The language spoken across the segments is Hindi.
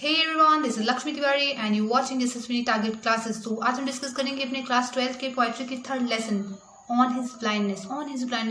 Hey everyone, this is Lakshmi Tiwari and you're watching Yashaswini Target Classes। तो आज हम डिस्कस करेंगे अपने क्लास 12 के पोएट्री के third lesson on his blindness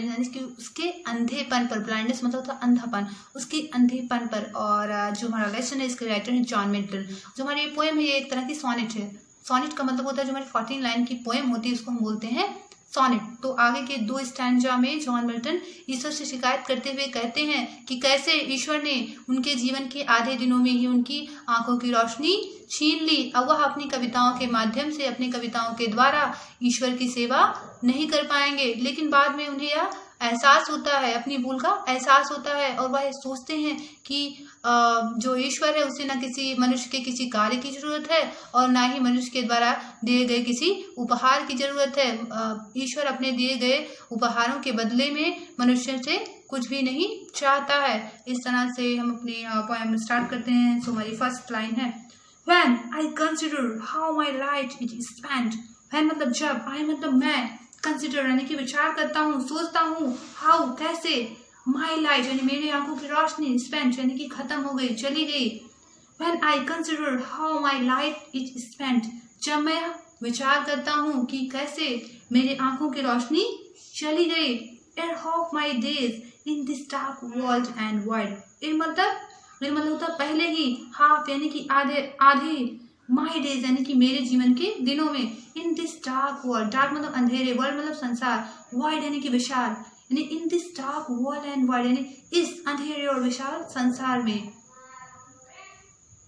यानी कि उसके अंधेपन पर। ब्लाइंडनेस मतलब होता है अंधापन, उसके अंधेपन पर। और जो हमारा लेसन है इसके राइटर है जॉन मिल्टन। जो हमारी पोएम है ये एक तरह की सोनेट है। सोनेट का मतलब होता है जो हमारी 14 लाइन की पोएम होती है उसको हम बोलते हैं सोनेट। तो आगे के 2 स्टैंजा में जॉन मिल्टन ईश्वर से शिकायत करते हुए कहते हैं कि कैसे ईश्वर ने उनके जीवन के आधे दिनों में ही उनकी आंखों की रोशनी छीन ली। अब वह अपनी कविताओं के माध्यम से, अपनी कविताओं के द्वारा ईश्वर की सेवा नहीं कर पाएंगे। लेकिन बाद में उन्हें यह एहसास होता है, अपनी भूल का एहसास होता है और वह सोचते हैं कि जो ईश्वर है उसे न किसी मनुष्य के किसी कार्य की जरूरत है और ना ही मनुष्य के द्वारा दिए गए किसी उपहार की जरूरत है। ईश्वर अपने दिए गए उपहारों के बदले में मनुष्य से कुछ भी नहीं चाहता है। इस तरह से हम अपनी पोएम स्टार्ट करते हैं। सो हमारी फर्स्ट लाइन है When I consider how my light is spent। When मतलब जब, I मतलब मैं, कंसिडर यानी कि विचार करता हूँ, सोचता हूँ, हाउ कैसे, माई लाइट यानी मेरी आंखों की रोशनी, स्पेंट यानी कि खत्म हो गई, चली गई। When I consider how my light is spent, जब मैं विचार करता हूँ कि कैसे मेरी आंखों की रोशनी चली गई। Ere of my days in this dark world and wide. इन मतलब होता पहले ही, हाफ यानी कि आधे, माई डेज यानी कि मेरे जीवन के दिनों में, इन दिस डार्क वर्ल्ड, डार्क मतलब अंधेरे, वर्ल्ड मतलब संसार, वाइड यानी कि विशाल, यानी इन this dark world and wide यानी इस अंधेरे और विशाल संसार में।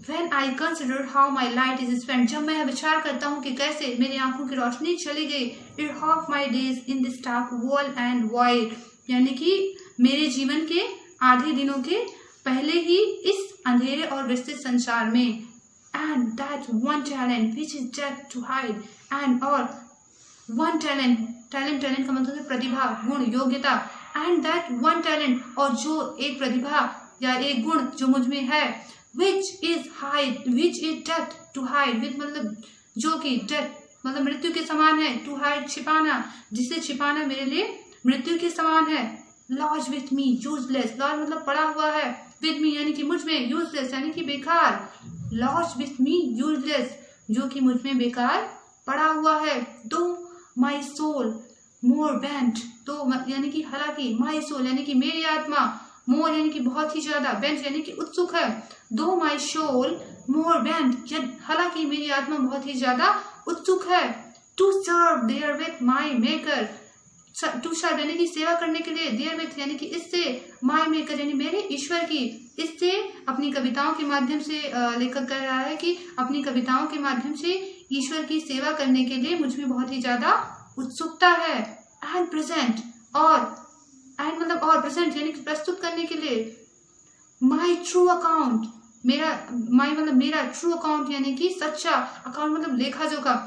When I consider how my light is spent, जब मैं विचार करता हूँ कि कैसे मेरी आंखों की रोशनी चली गई। It half my days in this dark world and wide, यानी कि मेरे जीवन के आधे दिनों के पहले ही इस अंधेरे और विस्तृत संसार में। And that one talent which is dead to hide, and और one talent का मतलब है प्रतिभा, गुण, योग्यता। And that one talent और जो एक प्रतिभा या एक गुण जो मुझ में है, which is death to hide, which मतलब जो कि death मतलब मृत्यु के समान है, to hide छिपाना, जिसे छिपाना मेरे लिए मृत्यु के समान है। Lodge with me useless, lodge मतलब पड़ा हुआ है, with me यानी कि मुझ में, useless यानी कि बेकार। Lodge with me useless, जो कि मुझ में बेकार पड़ा हुआ है। Though my soul more bent, तो यानी कि हालांकि, my soul यानी कि मेरी आत्मा, more यानी कि बहुत ही ज्यादा, bent यानी कि उत्सुक है। Though my soul more bent, हालांकि मेरी आत्मा बहुत ही ज्यादा उत्सुक है। To serve therewith my maker, to serve यानी कि सेवा करने के लिए, देयर विथ यानी कि इससे, माई मेकर यानी मेरे ईश्वर की, इससे अपनी कविताओं के माध्यम से लेखक कह रहा है कि अपनी कविताओं के माध्यम से ईश्वर की सेवा करने के लिए मुझ में बहुत ही ज्यादा उत्सुकता है। एंड प्रेजेंट और प्रेजेंट यानी कि प्रस्तुत करने के लिए। माई ट्रू अकाउंट, मेरा ट्रू अकाउंट यानी कि सच्चा, अकाउंट मतलब लेखा जोखा।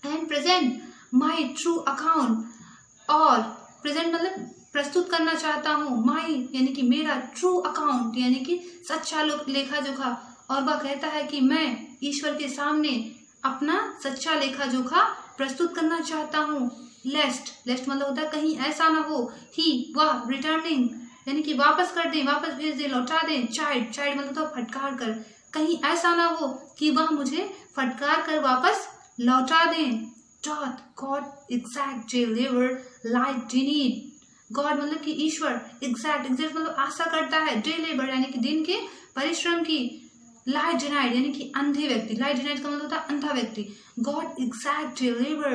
And present my true account, और प्रेजेंट मतलब प्रस्तुत करना चाहता हूँ, माई यानी कि मेरा, ट्रू अकाउंट यानी कि सच्चा लेखा जोखा। और वह कहता है कि मैं ईश्वर के सामने अपना सच्चा लेखा जोखा प्रस्तुत करना चाहता हूँ। लेस्ट मतलब होता है कहीं ऐसा ना हो, ही वह, रिटर्निंग यानी कि वापस कर दें, वापस भेज दें, लौटा दें। चाइल्ड मतलब तो फटकार कर, कहीं ऐसा ना हो कि वह मुझे फटकार कर वापस लौटा दें। Doth God exact deliver light denied, God मतलब कि ईश्वर, exact मतलब आशा करता है, deliver यानी कि दिन के परिश्रम की, light denied यानी कि अंधे व्यक्ति, light denied का मतलब होता है अंधा व्यक्ति। God exact deliver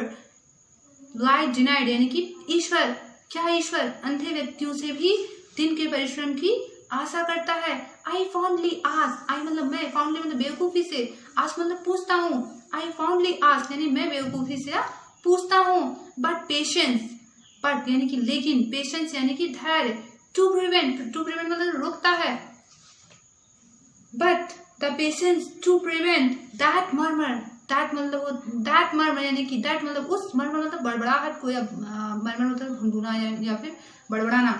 light denied यानी कि ईश्वर, क्या ईश्वर अंधे व्यक्तियों से भी दिन के परिश्रम की आशा करता है। I fondly ask, I मतलब मैं, fondly मतलब बेवकूफी से, ask मतलब पूछता हूँ, I fondly ask यानी मैं बेवकूफी से पूछता हूँ। But patience, but यानी कि लेकिन, patience यानी कि धैर्य। To prevent मतलब रोकता है। But the patience to prevent that murmur, that murmur यानी कि that मतलब उस, murmur मतलब बड़बड़ाहट को, या murmur मतलब गुनगुना या फिर बड़बड़ाना।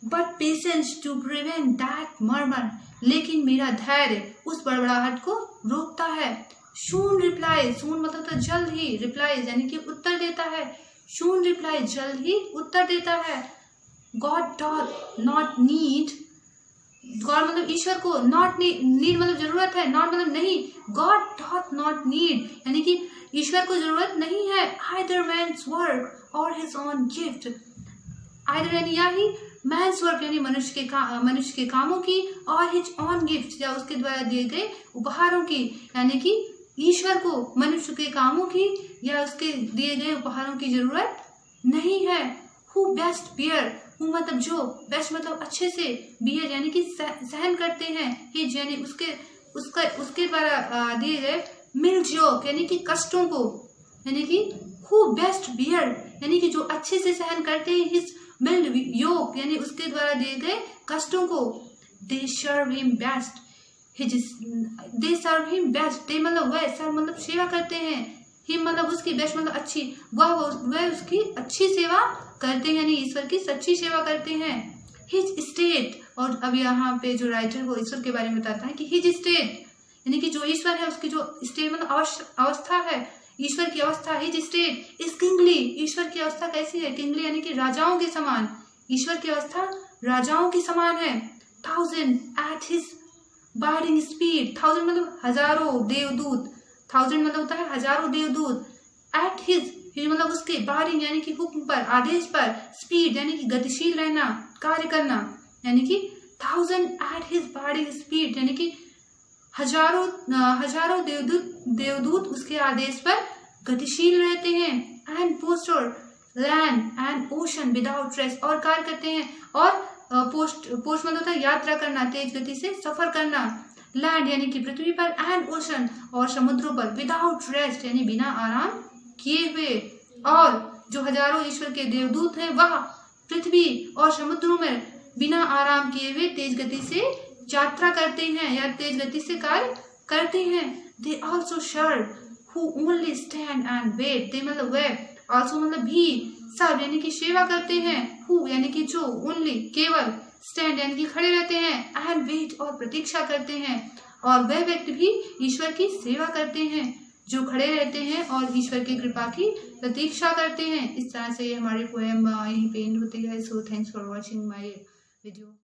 But patience to prevent that murmur, लेकिन मेरा धैर्य उस बड़बड़ाहट को रोकता है। Soon replies, soon मतलब तो जल्द ही, replies यानी कि उत्तर देता है। Soon replies जल्द ही उत्तर देता है। God doth not need God मतलब ईश्वर को, नॉट नीड मतलब जरूरत है, नॉट मतलब नहीं, गॉड डॉट नॉट नीड यानी कि ईश्वर को जरूरत नहीं है आइदर मैन्स वर्क और हिज ओन गिफ्ट, आइदर यानी या ही मैन्स वर्क यानी मनुष्य के कामों की, और हिज ऑन गिफ्ट या उसके द्वारा दिए गए उपहारों की, यानी कि ईश्वर को मनुष्य के कामों की या उसके दिए गए उपहारों की जरूरत नहीं है। हु बेस्ट बियर, हु मतलब जो, बेस्ट मतलब अच्छे से, बियर यानी कि सहन करते हैं, हिज यानी उसके द्वारा दिए गए, मिल जोक यानी कि कष्टों को, यानी कि हु बेस्ट बियर यानी कि जो अच्छे से सहन करते हैं, हिज मिल्ड योक यानी उसके द्वारा दिए गए कष्टों को, दे सर्व हिम बेस्ट, दे सर्व हिम बेस्ट, दे मतलब वह, सर्व मतलब सेवा करते हैं, हिम मतलब उसकी, बेस्ट मतलब अच्छी, वह उसकी अच्छी सेवा करते हैं, यानी ईश्वर की सच्ची सेवा करते हैं। हिज स्टेट, और अब यहाँ पे जो राइटर वो ईश्वर के बारे में बताता है कि हिज स्टेट यानी कि जो ईश्वर है उसकी जो स्टेट मतलब अवस्था है, ईश्वर की अवस्था, हिज स्टेट इज किंगली, ईश्वर की अवस्था कैसी है, किंगली यानी कि राजाओं के समान, ईश्वर की अवस्था राजाओं के समान है। 1000 एट हिज बार्डिंग स्पीड, 1000 मतलब हजारों देवदूत, 1000 मतलब होता है हजारों देवदूत, एट हिज मतलब उसके, बार्डिंग यानी कि हुक्म पर, आदेश पर, स्पीड यानी कि गतिशील रहना, कार्य करना, यानी कि 1000 एट हिज बार्डिंग स्पीड यानी कि हजारों देवदूत उसके आदेश पर गतिशील रहते हैं। And poster land and ocean without rest, और कार्य करते हैं, और पोस्ट मतलब होता है यात्रा करना, तेज गति से सफर करना, लैंड यानी कि पृथ्वी पर, एंड ओशन और समुद्रों पर, विदाउट रेस्ट यानी बिना आराम किए हुए। और जो हजारों ईश्वर के देवदूत हैं वह पृथ्वी और समुद्रों में बिना आराम किए हुए तेज गति से यात्रा करते हैं या तेज गति से कार्य करते हैं। They also serve who only stand and wait, they मतलब वे, ऑल्सो मतलब भी, सर्व यानी कि सेवा करते हैं, हु यानी कि जो, ओनली केवल, स्टैंड यानी कि खड़े रहते हैं, एंड वेट और प्रतीक्षा करते हैं, और वह व्यक्ति भी ईश्वर की सेवा करते हैं जो खड़े रहते हैं और ईश्वर की कृपा की प्रतीक्षा करते हैं। इस तरह से हमारी पोएम यहीं पे एंड होती है। So thanks for watching my video.